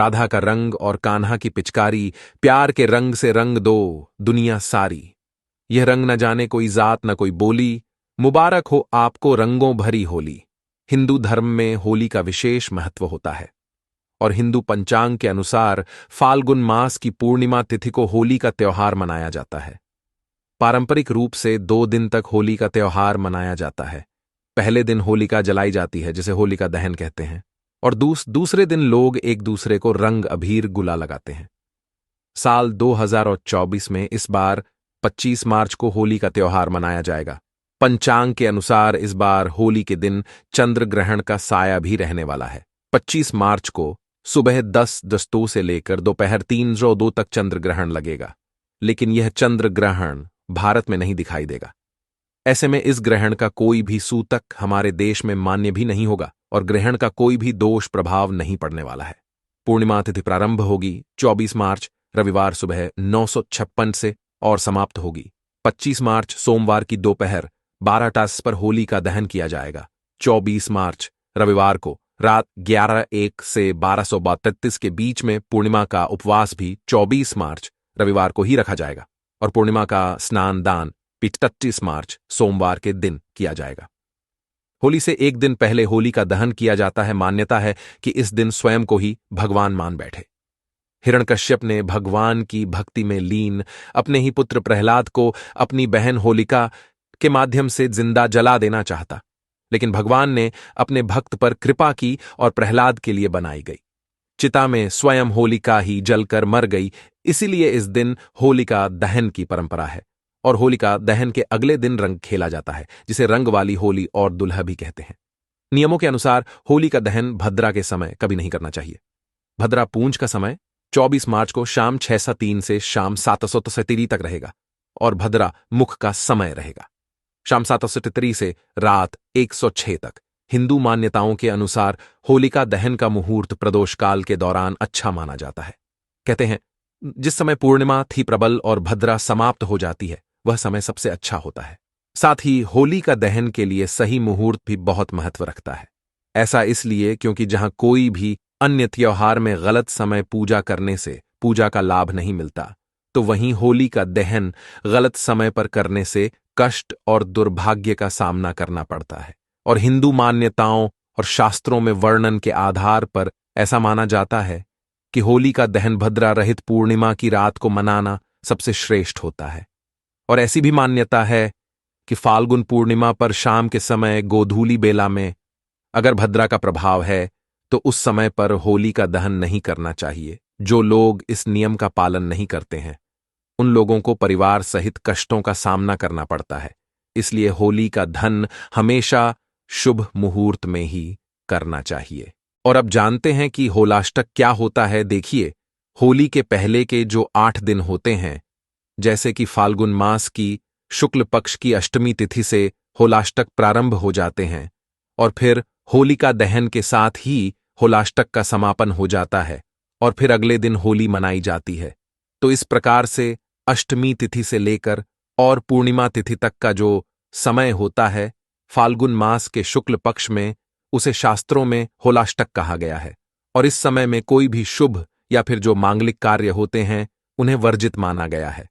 राधा का रंग और कान्हा की पिचकारी, प्यार के रंग से रंग दो दुनिया सारी। यह रंग न जाने कोई जात न कोई बोली, मुबारक हो आपको रंगों भरी होली। हिंदू धर्म में होली का विशेष महत्व होता है और हिंदू पंचांग के अनुसार फाल्गुन मास की पूर्णिमा तिथि को होली का त्योहार मनाया जाता है। पारंपरिक रूप से 2 दिन तक होली का त्योहार मनाया जाता है। पहले दिन होलिका जलाई जाती है, जिसे होलिका दहन कहते हैं, और दूसरे दिन लोग एक दूसरे को रंग अबीर गुलाल लगाते हैं। साल 2024 में इस बार 25 मार्च को होली का त्योहार मनाया जाएगा। पंचांग के अनुसार इस बार होली के दिन चंद्र ग्रहण का साया भी रहने वाला है। 25 मार्च को सुबह 10:02 से लेकर दोपहर 3:02 तक चंद्र ग्रहण लगेगा, लेकिन यह चंद्र ग्रहण भारत में नहीं दिखाई देगा। ऐसे में इस ग्रहण का कोई भी सूतक हमारे देश में मान्य भी नहीं होगा और ग्रहण का कोई भी दोष प्रभाव नहीं पड़ने वाला है। पूर्णिमा तिथि प्रारंभ होगी 24 मार्च रविवार सुबह 9:56 से और समाप्त होगी 25 मार्च सोमवार की दोपहर 12 पर होली का दहन किया जाएगा। 24 मार्च रविवार को रात 11:01 से 12:32 के बीच में पूर्णिमा का उपवास भी 24 मार्च रविवार को ही रखा जाएगा और पूर्णिमा का स्नान दान 31 मार्च सोमवार के दिन किया जाएगा। होली से एक दिन पहले होली का दहन किया जाता है। मान्यता है कि इस दिन स्वयं को ही भगवान मान बैठे। हिरण्यकश्यप ने भगवान की भक्ति में लीन अपने ही पुत्र प्रहलाद को अपनी बहन होलिका के माध्यम से जिंदा जला देना चाहता, लेकिन भगवान ने अपने भक्त पर कृपा की और प्रहलाद के लिए बनाई गई चिता में स्वयं होलिका ही जलकर मर गई। इसीलिए इस दिन होलिका दहन की परंपरा है और होलिका दहन के अगले दिन रंग खेला जाता है, जिसे रंग वाली होली और दुल्हा भी कहते हैं। नियमों के अनुसार होली का दहन भद्रा के समय कभी नहीं करना चाहिए। भद्रा पूंज का समय 24 मार्च को शाम 6:03 से शाम 7:73 तक रहेगा और भद्रा मुख का समय रहेगा शाम 7:73 से रात 106 तक। हिंदू मान्यताओं के अनुसार होलिका दहन का मुहूर्त प्रदोष काल के दौरान अच्छा माना जाता है। कहते हैं जिस समय पूर्णिमा थी प्रबल और भद्रा समाप्त हो जाती है, वह समय सबसे अच्छा होता है। साथ ही होली का दहन के लिए सही मुहूर्त भी बहुत महत्व रखता है। ऐसा इसलिए क्योंकि जहां कोई भी अन्य त्योहार में गलत समय पूजा करने से पूजा का लाभ नहीं मिलता, तो वहीं होली का दहन गलत समय पर करने से कष्ट और दुर्भाग्य का सामना करना पड़ता है। और हिंदू मान्यताओं और शास्त्रों में वर्णन के आधार पर ऐसा माना जाता है कि होली का दहन भद्रा रहित पूर्णिमा की रात को मनाना सबसे श्रेष्ठ होता है। और ऐसी भी मान्यता है कि फाल्गुन पूर्णिमा पर शाम के समय गोधूली बेला में अगर भद्रा का प्रभाव है तो उस समय पर होली का दहन नहीं करना चाहिए। जो लोग इस नियम का पालन नहीं करते हैं, उन लोगों को परिवार सहित कष्टों का सामना करना पड़ता है। इसलिए होली का दहन हमेशा शुभ मुहूर्त में ही करना चाहिए। और अब जानते हैं कि होलाष्टक क्या होता है। देखिए, होली के पहले के जो 8 दिन होते हैं, जैसे कि फाल्गुन मास की शुक्ल पक्ष की अष्टमी तिथि से होलाष्टक प्रारंभ हो जाते हैं और फिर होलिका दहन के साथ ही होलाष्टक का समापन हो जाता है और फिर अगले दिन होली मनाई जाती है। तो इस प्रकार से अष्टमी तिथि से लेकर और पूर्णिमा तिथि तक का जो समय होता है फाल्गुन मास के शुक्ल पक्ष में, उसे शास्त्रों में होलाष्टक कहा गया है। और इस समय में कोई भी शुभ या फिर जो मांगलिक कार्य होते हैं उन्हें वर्जित माना गया है।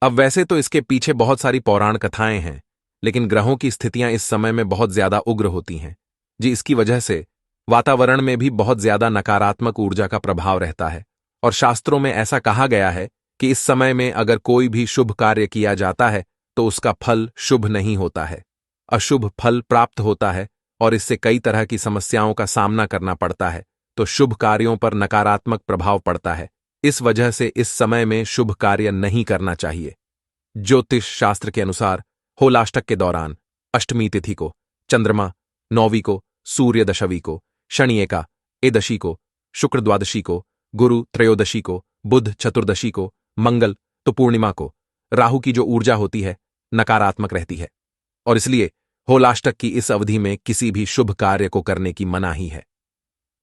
अब वैसे तो इसके पीछे बहुत सारी पौराण कथाएं हैं, लेकिन ग्रहों की स्थितियां इस समय में बहुत ज्यादा उग्र होती हैं जी। इसकी वजह से वातावरण में भी बहुत ज्यादा नकारात्मक ऊर्जा का प्रभाव रहता है और शास्त्रों में ऐसा कहा गया है कि इस समय में अगर कोई भी शुभ कार्य किया जाता है तो उसका फल शुभ नहीं होता है, अशुभ फल प्राप्त होता है और इससे कई तरह की समस्याओं का सामना करना पड़ता है। तो शुभ कार्यों पर नकारात्मक प्रभाव पड़ता है। इस वजह से इस समय में शुभ कार्य नहीं करना चाहिए। ज्योतिष शास्त्र के अनुसार होलाष्टक के दौरान अष्टमी तिथि को चंद्रमा, 9वीं को सूर्य दशमी को, शनि एकादशी को, शुक्र द्वादशी को, गुरु त्रयोदशी को, बुध चतुर्दशी को, मंगल तो पूर्णिमा को, राहु की जो ऊर्जा होती है नकारात्मक रहती है और इसलिए होलाष्टक की इस अवधि में किसी भी शुभ कार्य को करने की मनाही है।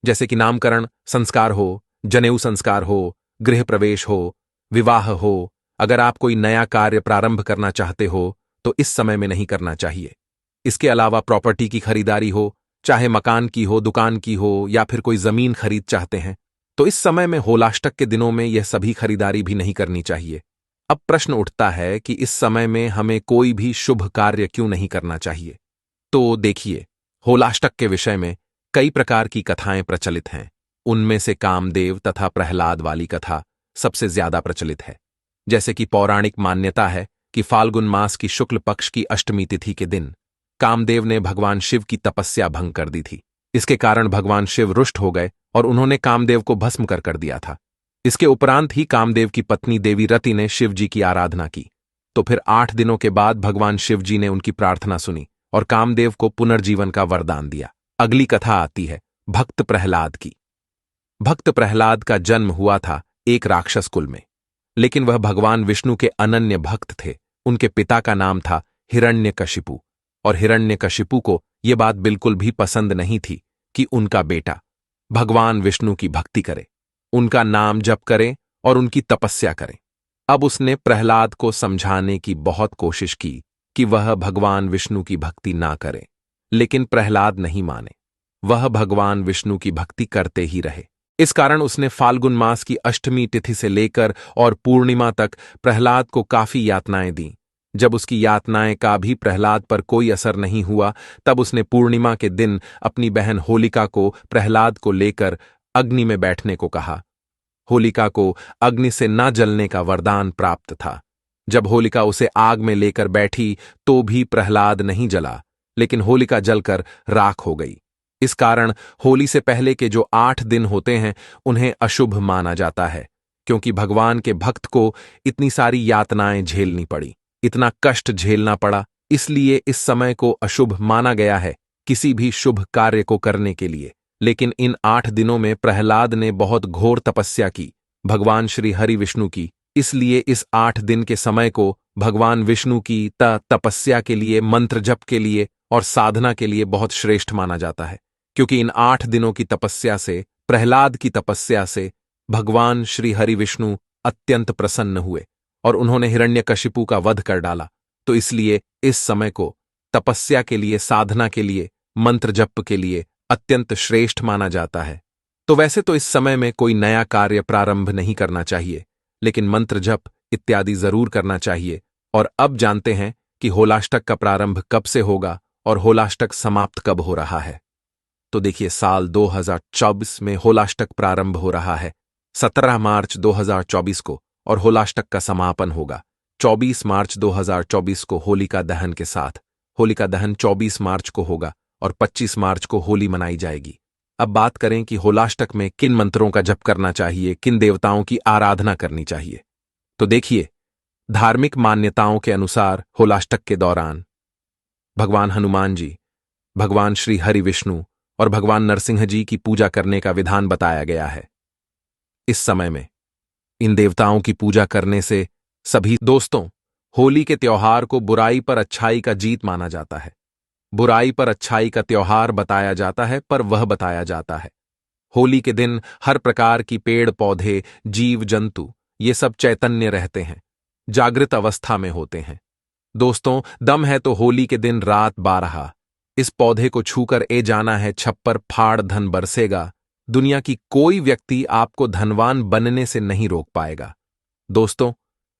जैसे कि नामकरण संस्कार हो, जनेऊ संस्कार हो, गृह प्रवेश हो, विवाह हो। अगर आप कोई नया कार्य प्रारंभ करना चाहते हो तो इस समय में नहीं करना चाहिए। इसके अलावा प्रॉपर्टी की खरीदारी हो, चाहे मकान की हो, दुकान की हो या फिर कोई जमीन खरीद चाहते हैं, तो इस समय में होलाष्टक के दिनों में यह सभी खरीदारी भी नहीं करनी चाहिए। अब प्रश्न उठता है कि इस समय में हमें कोई भी शुभ कार्य क्यों नहीं करना चाहिए। तो देखिए, होलाष्टक के विषय में कई प्रकार की कथाएं प्रचलित हैं। उनमें से कामदेव तथा प्रहलाद वाली कथा सबसे ज्यादा प्रचलित है। जैसे कि पौराणिक मान्यता है कि फाल्गुन मास की शुक्ल पक्ष की अष्टमी तिथि के दिन कामदेव ने भगवान शिव की तपस्या भंग कर दी थी। इसके कारण भगवान शिव रुष्ट हो गए और उन्होंने कामदेव को भस्म कर दिया था। इसके उपरांत ही कामदेव की पत्नी देवी रति ने शिव जी की आराधना की। तो फिर 8 दिनों के बाद भगवान शिव जी ने उनकी प्रार्थना सुनी और कामदेव को पुनर्जीवन का वरदान दिया। अगली कथा आती है भक्त प्रहलाद की। भक्त प्रहलाद का जन्म हुआ था एक राक्षस कुल में, लेकिन वह भगवान विष्णु के अनन्य भक्त थे। उनके पिता का नाम था हिरण्यकशिपु, और हिरण्यकशिपु को यह बात बिल्कुल भी पसंद नहीं थी कि उनका बेटा भगवान विष्णु की भक्ति करे, उनका नाम जप करे और उनकी तपस्या करे। अब उसने प्रहलाद को समझाने की बहुत कोशिश की कि वह भगवान विष्णु की भक्ति ना करे, लेकिन प्रहलाद नहीं माने। वह भगवान विष्णु की भक्ति करते ही रहे। इस कारण उसने फाल्गुन मास की अष्टमी तिथि से लेकर और पूर्णिमा तक प्रहलाद को काफी यातनाएं दी। जब उसकी यातनाएं का भी प्रहलाद पर कोई असर नहीं हुआ, तब उसने पूर्णिमा के दिन अपनी बहन होलिका को प्रहलाद को लेकर अग्नि में बैठने को कहा। होलिका को अग्नि से न जलने का वरदान प्राप्त था। जब होलिका उसे आग में लेकर बैठी तो भी प्रहलाद नहीं जला, लेकिन होलिका जलकर राख हो गई। इस कारण होली से पहले के जो 8 दिन होते हैं उन्हें अशुभ माना जाता है, क्योंकि भगवान के भक्त को इतनी सारी यातनाएं झेलनी पड़ी, इतना कष्ट झेलना पड़ा। इसलिए इस समय को अशुभ माना गया है किसी भी शुभ कार्य को करने के लिए। लेकिन इन 8 दिनों में प्रहलाद ने बहुत घोर तपस्या की भगवान श्री हरि विष्णु की। इसलिए इस 8 दिन के समय को भगवान विष्णु की तपस्या के लिए, मंत्र जप के लिए और साधना के लिए बहुत श्रेष्ठ माना जाता है, क्योंकि इन 8 दिनों की तपस्या से, प्रहलाद की तपस्या से भगवान श्री हरि विष्णु अत्यंत प्रसन्न हुए और उन्होंने हिरण्यकशिपु का वध कर डाला। तो इसलिए इस समय को तपस्या के लिए, साधना के लिए, मंत्र जप के लिए अत्यंत श्रेष्ठ माना जाता है। तो वैसे तो इस समय में कोई नया कार्य प्रारंभ नहीं करना चाहिए, लेकिन मंत्र जप इत्यादि जरूर करना चाहिए। और अब जानते हैं कि होलाष्टक का प्रारंभ कब से होगा और होलाष्टक समाप्त कब हो रहा है। तो देखिए, साल 2024 में होलाष्टक प्रारंभ हो रहा है 17 मार्च 2024 को, और होलाष्टक का समापन होगा 24 मार्च 2024 को होलिका दहन के साथ। होलिका दहन 24 मार्च को होगा और 25 मार्च को होली मनाई जाएगी। अब बात करें कि होलाष्टक में किन मंत्रों का जप करना चाहिए, किन देवताओं की आराधना करनी चाहिए। तो देखिए, धार्मिक मान्यताओं के अनुसार होलाष्टक के दौरान भगवान हनुमान जी, भगवान श्री हरि विष्णु और भगवान नरसिंह जी की पूजा करने का विधान बताया गया है। इस समय में इन देवताओं की पूजा करने से सभी दोस्तों, होली के त्योहार को बुराई पर अच्छाई का जीत माना जाता है। बुराई पर अच्छाई का त्योहार बताया जाता है, पर वह बताया जाता है। होली के दिन हर प्रकार की पेड़ पौधे, जीव जंतु, ये सब चैतन्य रहते हैं, जागृत अवस्था में होते हैं। दोस्तों, दम है तो होली के दिन रात 12 इस पौधे को छूकर ए जाना है, छप्पर फाड़ धन बरसेगा। दुनिया की कोई व्यक्ति आपको धनवान बनने से नहीं रोक पाएगा। दोस्तों,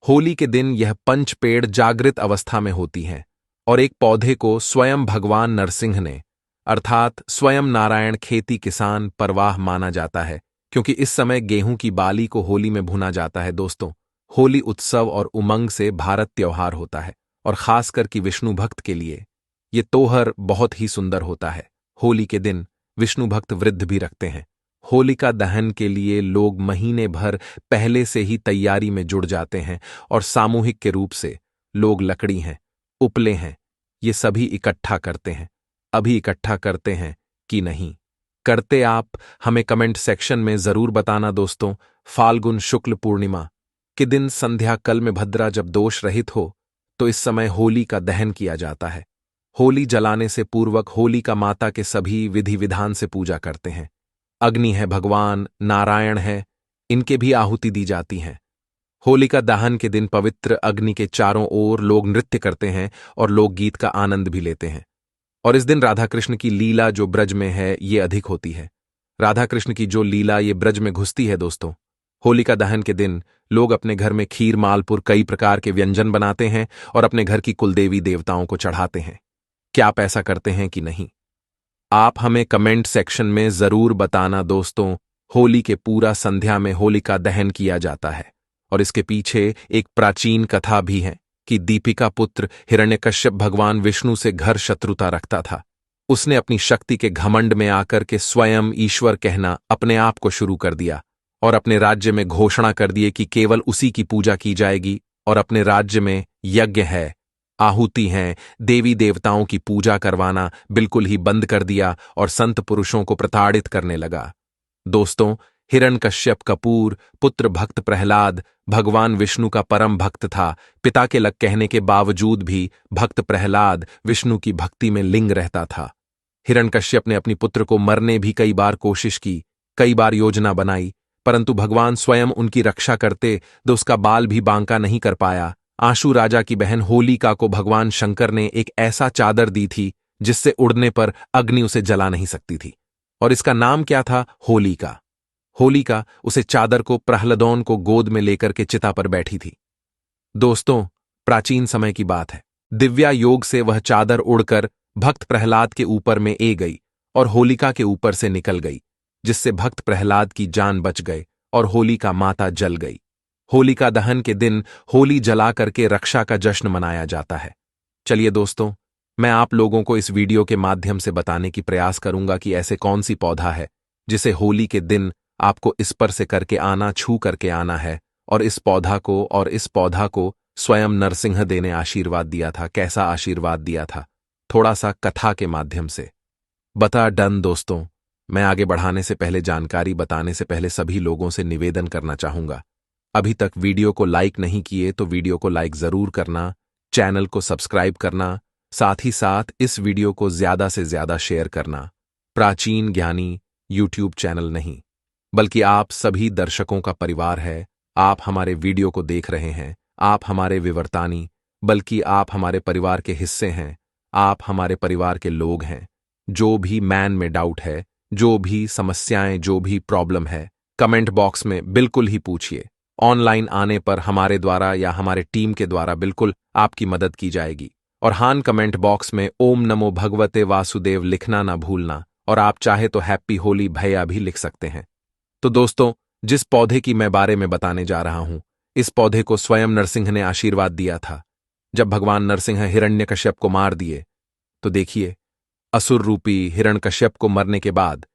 होली के दिन यह 5 पेड़ जागृत अवस्था में होती हैं और एक पौधे को स्वयं भगवान नरसिंह ने, अर्थात स्वयं नारायण खेती किसान परवाह माना जाता है, क्योंकि इस समय गेहूं की बाली को होली में भुना जाता है। दोस्तों, होली उत्सव और उमंग से भारत त्योहार होता है, और खासकर कि विष्णु भक्त के लिए ये त्योहार बहुत ही सुंदर होता है। होली के दिन विष्णु भक्त वृद्ध भी रखते हैं। होलिका दहन के लिए लोग महीने भर पहले से ही तैयारी में जुड़ जाते हैं और सामूहिक के रूप से लोग लकड़ी हैं, उपले हैं, ये सभी इकट्ठा करते हैं। अभी इकट्ठा करते हैं कि नहीं करते, आप हमें कमेंट सेक्शन में जरूर बताना। दोस्तों, फाल्गुन शुक्ल पूर्णिमा के दिन संध्या कल में भद्रा जब दोष रहित हो तो इस समय होली का दहन किया जाता है। होली जलाने से पूर्वक होलिका माता के सभी विधि विधान से पूजा करते हैं। अग्नि है, भगवान नारायण है, इनके भी आहुति दी जाती हैं। होलिका दहन के दिन पवित्र अग्नि के चारों ओर लोग नृत्य करते हैं और लोकगीत का आनंद भी लेते हैं। और इस दिन राधा कृष्ण की लीला जो ब्रज में है ये अधिक होती है। राधा कृष्ण की जो लीला ये ब्रज में घुसती है दोस्तों। होलिका दहन के दिन लोग अपने घर में खीर मालपुर कई प्रकार के व्यंजन बनाते हैं और अपने घर की कुलदेवी देवताओं को चढ़ाते हैं। क्या आप ऐसा करते हैं कि नहीं? आप हमें कमेंट सेक्शन में जरूर बताना दोस्तों। होली के पूरा संध्या में होलिका दहन किया जाता है और इसके पीछे एक प्राचीन कथा भी है कि दीपिका पुत्र हिरण्यकश्यप भगवान विष्णु से घर शत्रुता रखता था। उसने अपनी शक्ति के घमंड में आकर के स्वयं ईश्वर कहना अपने आप को शुरू कर दिया और अपने राज्य में घोषणा कर दिए कि केवल उसी की पूजा की जाएगी और अपने राज्य में यज्ञ है, आहुति हैं, देवी देवताओं की पूजा करवाना बिल्कुल ही बंद कर दिया और संत पुरुषों को प्रताड़ित करने लगा। दोस्तों, हिरण्यकश्यप कपूर पुत्र भक्त प्रहलाद भगवान विष्णु का परम भक्त था। पिता के लग कहने के बावजूद भी भक्त प्रहलाद विष्णु की भक्ति में लिंग रहता था। हिरण्यकश्यप ने अपनी पुत्र को मरने भी कई बार कोशिश की, कई बार योजना बनाई, परंतु भगवान स्वयं उनकी रक्षा करते तो उसका बाल भी बांका नहीं कर पाया। आशु राजा की बहन होलिका को भगवान शंकर ने एक ऐसा चादर दी थी जिससे उड़ने पर अग्नि उसे जला नहीं सकती थी और इसका नाम क्या था? होलिका। होलिका उसे चादर को प्रहलादोन को गोद में लेकर के चिता पर बैठी थी। दोस्तों, प्राचीन समय की बात है। दिव्या योग से वह चादर उड़कर भक्त प्रहलाद के ऊपर में ए गई और होलिका के ऊपर से निकल गई, जिससे भक्त प्रहलाद की जान बच गए और होलिका माता जल गई। होलिका दहन के दिन होली जला करके रक्षा का जश्न मनाया जाता है। चलिए दोस्तों, मैं आप लोगों को इस वीडियो के माध्यम से बताने की प्रयास करूंगा कि ऐसे कौन सी पौधा है जिसे होली के दिन आपको इस पर से करके आना, छू करके आना है और इस पौधा को स्वयं नरसिंह ने आशीर्वाद दिया था। कैसा आशीर्वाद दिया था? थोड़ा सा कथा के माध्यम से बता डन। दोस्तों, मैं आगे बढ़ाने से पहले, जानकारी बताने से पहले सभी लोगों से निवेदन करना चाहूंगा, अभी तक वीडियो को लाइक नहीं किए तो वीडियो को लाइक जरूर करना, चैनल को सब्सक्राइब करना, साथ ही साथ इस वीडियो को ज्यादा से ज्यादा शेयर करना। प्राचीन ज्ञानी यूट्यूब चैनल नहीं, बल्कि आप सभी दर्शकों का परिवार है। आप हमारे वीडियो को देख रहे हैं, आप हमारे विवर्तानी, बल्कि आप हमारे परिवार के हिस्से हैं। आप हमारे परिवार के लोग हैं। जो भी मैन में डाउट है, जो भी समस्याएं, जो भी प्रॉब्लम है, कमेंट बॉक्स में बिल्कुल ही पूछिए। ऑनलाइन आने पर हमारे द्वारा या हमारे टीम के द्वारा बिल्कुल आपकी मदद की जाएगी। और हां, कमेंट बॉक्स में ओम नमो भगवते वासुदेव लिखना ना भूलना, और आप चाहे तो हैप्पी होली भैया भी लिख सकते हैं। तो दोस्तों, जिस पौधे की मैं बारे में बताने जा रहा हूं, इस पौधे को स्वयं नरसिंह ने आशीर्वाद दिया था। जब भगवान नरसिंह हिरण्यकश्यप को मार दिए तो देखिए, असुर रूपी हिरण्यकश्यप को मरने के बाद,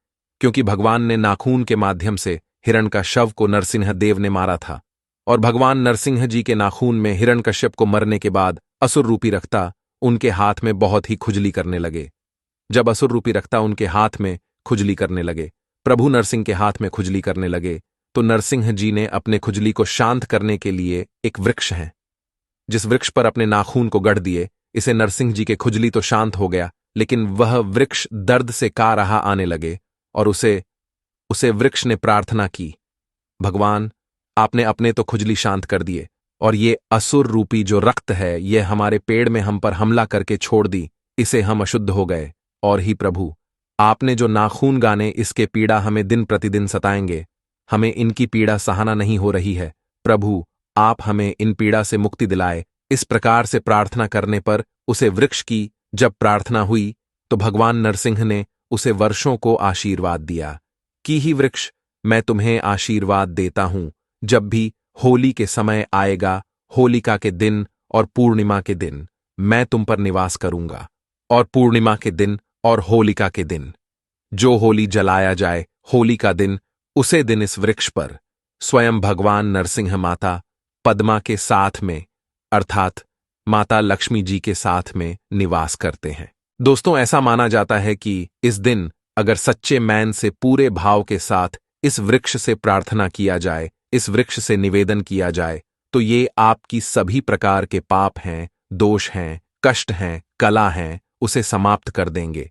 क्योंकि भगवान ने नाखून के माध्यम से हिरण का शव को नरसिंह देव ने मारा था और भगवान नरसिंह जी के नाखून में हिरण्यकश्यप को मरने के बाद असुर रूपी रक्ता उनके हाथ में बहुत ही खुजली करने लगे। जब असुर रूपी रक्ता उनके हाथ में खुजली करने लगे, प्रभु नरसिंह के हाथ में खुजली करने लगे, तो नरसिंह जी ने अपने खुजली को शांत करने के लिए एक वृक्ष है, जिस वृक्ष पर अपने नाखून को गढ़ दिए। इसे नरसिंह जी के खुजली तो शांत हो गया, लेकिन वह वृक्ष दर्द से का रहा आने लगे और उसे वृक्ष ने प्रार्थना की, भगवान आपने अपने तो खुजली शांत कर दिए और ये असुर रूपी जो रक्त है ये हमारे पेड़ में हम पर हमला करके छोड़ दी, इसे हम अशुद्ध हो गए। और ही प्रभु, आपने जो नाखून गाने इसके पीड़ा हमें दिन प्रतिदिन सताएंगे, हमें इनकी पीड़ा सहाना नहीं हो रही है। प्रभु, आप हमें इन पीड़ा से मुक्ति दिलाए। इस प्रकार से प्रार्थना करने पर उसे वृक्ष की जब प्रार्थना हुई तो भगवान नरसिंह ने उसे वर्षों को आशीर्वाद दिया कि ही वृक्ष, मैं तुम्हें आशीर्वाद देता हूं, जब भी होली के समय आएगा, होलिका के दिन और पूर्णिमा के दिन मैं तुम पर निवास करूंगा। और पूर्णिमा के दिन और होलिका के दिन जो होली जलाया जाए, होली का दिन, उसे दिन इस वृक्ष पर स्वयं भगवान नरसिंह माता पद्मा के साथ में, अर्थात माता लक्ष्मी जी के साथ में निवास करते हैं। दोस्तों, ऐसा माना जाता है कि इस दिन अगर सच्चे मैन से पूरे भाव के साथ इस वृक्ष से प्रार्थना किया जाए, इस वृक्ष से निवेदन किया जाए, तो ये आपकी सभी प्रकार के पाप हैं, दोष हैं, कष्ट हैं, कला हैं, उसे समाप्त कर देंगे।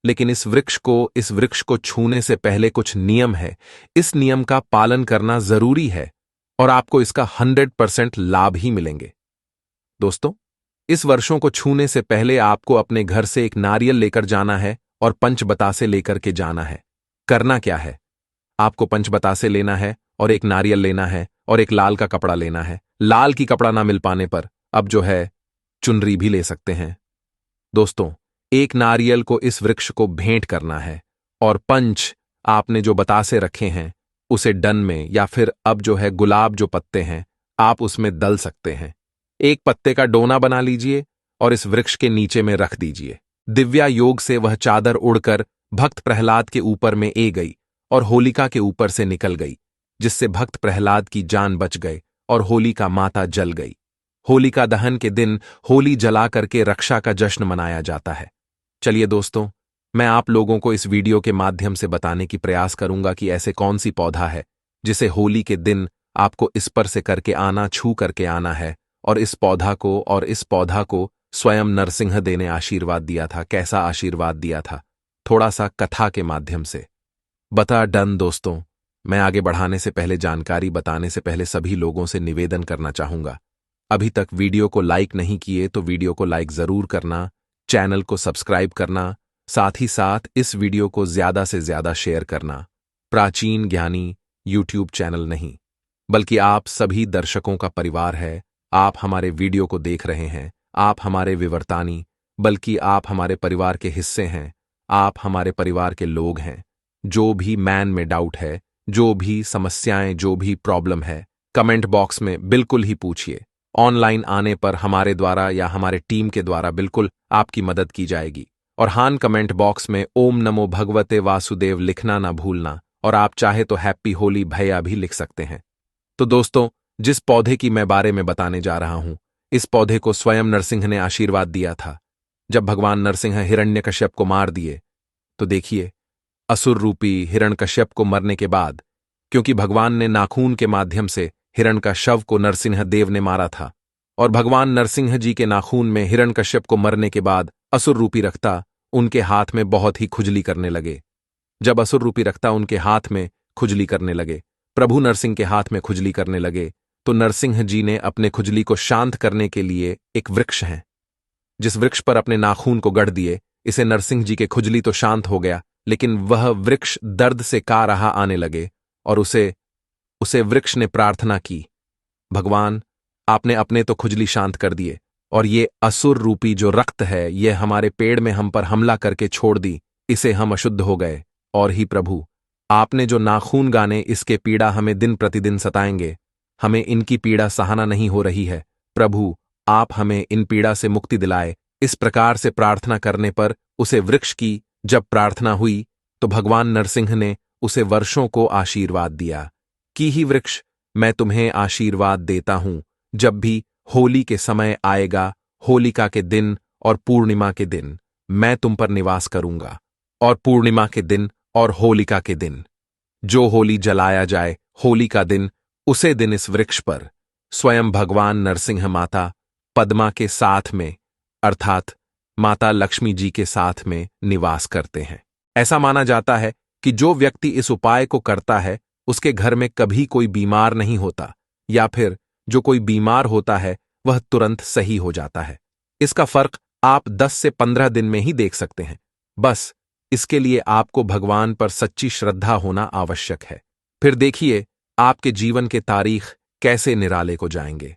लेकिन इस वृक्ष को छूने से पहले कुछ नियम है। इस नियम का पालन करना जरूरी है और आपको इसका 100% लाभ ही मिलेंगे। दोस्तों, इस वर्षों को छूने से पहले आपको अपने घर से एक नारियल लेकर जाना है और पंच बतासे लेकर के जाना है। करना क्या है? आपको पंचबतासे लेना है और एक नारियल लेना है और एक लाल का कपड़ा लेना है। लाल की कपड़ा ना मिल पाने पर अब जो है चुनरी भी ले सकते हैं। दोस्तों, एक नारियल को इस वृक्ष को भेंट करना है और पंच आपने जो बतासे रखे हैं उसे डन में या फिर अब जो है गुलाब जो पत्ते हैं आप उसमें दल सकते हैं। एक पत्ते का डोना बना लीजिए और इस वृक्ष के नीचे में रख दीजिए। दिव्या योग से वह चादर उड़कर भक्त प्रहलाद के ऊपर में ए गई और होलिका के ऊपर से निकल गई, जिससे भक्त प्रहलाद की जान बच गए और होलिका माता जल गई। होलिका दहन के दिन होली जला करके रक्षा का जश्न मनाया जाता है। चलिए दोस्तों, मैं आप लोगों को इस वीडियो के माध्यम से बताने की प्रयास करूंगा कि ऐसे कौन सी पौधा है जिसे होली के दिन आपको इस पर से करके आना, छू करके आना है और इस पौधा को स्वयं नरसिंह ने आशीर्वाद दिया था। कैसा आशीर्वाद दिया था? थोड़ा सा कथा के माध्यम से बता डन। दोस्तों, मैं आगे बढ़ाने से पहले, जानकारी बताने से पहले सभी लोगों से निवेदन करना चाहूंगा, अभी तक वीडियो को लाइक नहीं किए तो वीडियो को लाइक जरूर करना, चैनल को सब्सक्राइब करना, साथ ही साथ इस वीडियो को ज्यादा से ज्यादा शेयर करना। प्राचीन ज्ञानी यूट्यूब चैनल नहीं, बल्कि आप सभी दर्शकों का परिवार है। आप हमारे वीडियो को देख रहे हैं, आप हमारे विवर्तानी, बल्कि आप हमारे परिवार के हिस्से हैं। आप हमारे परिवार के लोग हैं। जो भी मैन में डाउट है, जो भी समस्याएं, जो भी प्रॉब्लम है, कमेंट बॉक्स में बिल्कुल ही पूछिए। ऑनलाइन आने पर हमारे द्वारा या हमारे टीम के द्वारा बिल्कुल आपकी मदद की जाएगी। और हां, कमेंट बॉक्स में ओम नमो भगवते वासुदेव लिखना ना भूलना, और आप चाहे तो हैप्पी होली भैया भी लिख सकते हैं। तो दोस्तों, जिस पौधे की मैं बारे में बताने जा रहा हूं, इस पौधे को स्वयं नरसिंह ने आशीर्वाद दिया था। जब भगवान नरसिंह हिरण्यकश्यप को मार दिए तो देखिए, असुर रूपी हिरण्यकश्यप को मरने के बाद, क्योंकि भगवान ने नाखून के माध्यम से हिरण का शव को नरसिंह देव ने मारा था, और भगवान नरसिंह जी के नाखून में हिरण्यकश्यप को मरने के बाद असुर रूपी रक्ता उनके हाथ में बहुत ही खुजली करने लगे। जब असुर रूपी रक्ता उनके हाथ में खुजली करने लगे, प्रभु नरसिंह के हाथ में खुजली करने लगे, तो नरसिंह जी ने अपने खुजली को शांत करने के लिए एक वृक्ष है, जिस वृक्ष पर अपने नाखून को गढ़ दिए। इसे नरसिंह जी के खुजली तो शांत हो गया, लेकिन वह वृक्ष दर्द से का रहा आने लगे, और उसे वृक्ष ने प्रार्थना की, भगवान आपने अपने तो खुजली शांत कर दिए, और ये असुर रूपी जो रक्त है ये हमारे पेड़ में हम पर हमला करके छोड़ दी, इसे हम अशुद्ध हो गए। और ही प्रभु, आपने जो नाखून गाने इसके पीड़ा हमें दिन प्रतिदिन सताएंगे, हमें इनकी पीड़ा सहाना नहीं हो रही है, प्रभु आप हमें इन पीड़ा से मुक्ति दिलाए। इस प्रकार से प्रार्थना करने पर उसे वृक्ष की जब प्रार्थना हुई तो भगवान नरसिंह ने उसे वर्षों को आशीर्वाद दिया कि ही वृक्ष, मैं तुम्हें आशीर्वाद देता हूं, जब भी होली के समय आएगा, होलिका के दिन और पूर्णिमा के दिन मैं तुम पर निवास करूंगा, और पूर्णिमा के दिन और होलिका के दिन जो होली जलाया जाए, होली का दिन, उसे दिन इस वृक्ष पर स्वयं भगवान नरसिंह माता पद्मा के साथ में, अर्थात माता लक्ष्मी जी के साथ में निवास करते हैं। ऐसा माना जाता है कि जो व्यक्ति इस उपाय को करता है उसके घर में कभी कोई बीमार नहीं होता, या फिर जो कोई बीमार होता है वह तुरंत सही हो जाता है। इसका फर्क आप 10 से 15 दिन में ही देख सकते हैं। बस इसके लिए आपको भगवान पर सच्ची श्रद्धा होना आवश्यक है। फिर देखिए आपके जीवन के तारीख कैसे निराले को जाएंगे।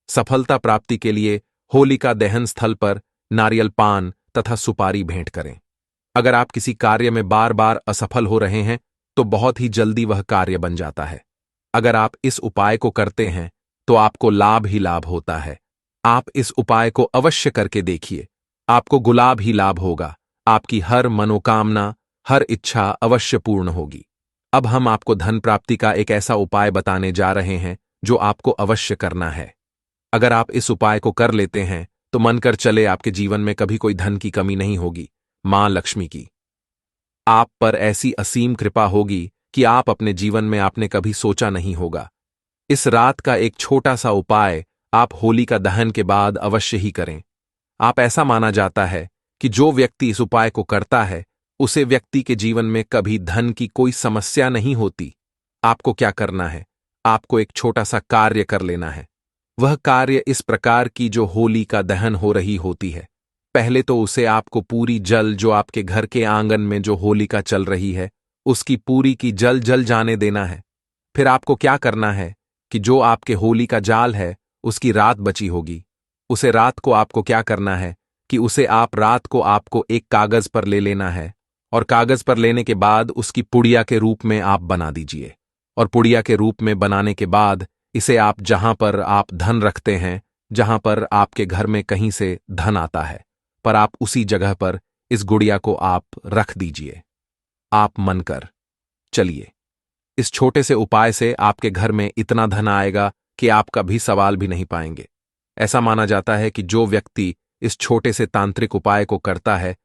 सफलता प्राप्ति के लिए होलिका दहन स्थल पर नारियल पान तथा सुपारी भेंट करें। अगर आप किसी कार्य में बार बार असफल हो रहे हैं तो बहुत ही जल्दी वह कार्य बन जाता है। अगर आप इस उपाय को करते हैं तो आपको लाभ ही लाभ होता है। आप इस उपाय को अवश्य करके देखिए, आपको गुलाब ही लाभ होगा। आपकी हर मनोकामना, हर इच्छा अवश्य पूर्ण होगी। अब हम आपको धन प्राप्ति का एक ऐसा उपाय बताने जा रहे हैं जो आपको अवश्य करना है। अगर आप इस उपाय को कर लेते हैं तो मन कर चले आपके जीवन में कभी कोई धन की कमी नहीं होगी। मां लक्ष्मी की आप पर ऐसी असीम कृपा होगी कि आप अपने जीवन में आपने कभी सोचा नहीं होगा। इस रात का एक छोटा सा उपाय आप होली का दहन के बाद अवश्य ही करें। आप ऐसा माना जाता है कि जो व्यक्ति इस उपाय को करता है उसे व्यक्ति के जीवन में कभी धन की कोई समस्या नहीं होती। आपको क्या करना है? आपको एक छोटा सा कार्य कर लेना है। वह कार्य इस प्रकार की जो होली का दहन हो रही होती है, पहले तो उसे आपको पूरी जल जो आपके घर के आंगन में जो होलिका चल रही है उसकी पूरी की जल जल जाने देना है। फिर आपको क्या करना है कि जो आपके होली का जाल है उसकी रात बची होगी, उसे रात को आपको क्या करना है कि उसे आप रात को आपको एक कागज पर ले लेना है, और कागज पर लेने के बाद उसकी पुड़िया के रूप में आप बना दीजिए। और पुड़िया के रूप में बनाने के बाद इसे आप जहां पर आप धन रखते हैं, जहां पर आपके घर में कहीं से धन आता है, पर आप उसी जगह पर इस गुड़िया को आप रख दीजिए। आप मन कर चलिए, इस छोटे से उपाय से आपके घर में इतना धन आएगा कि आप कभी सवाल भी नहीं पाएंगे। ऐसा माना जाता है कि जो व्यक्ति इस छोटे से तांत्रिक उपाय को करता है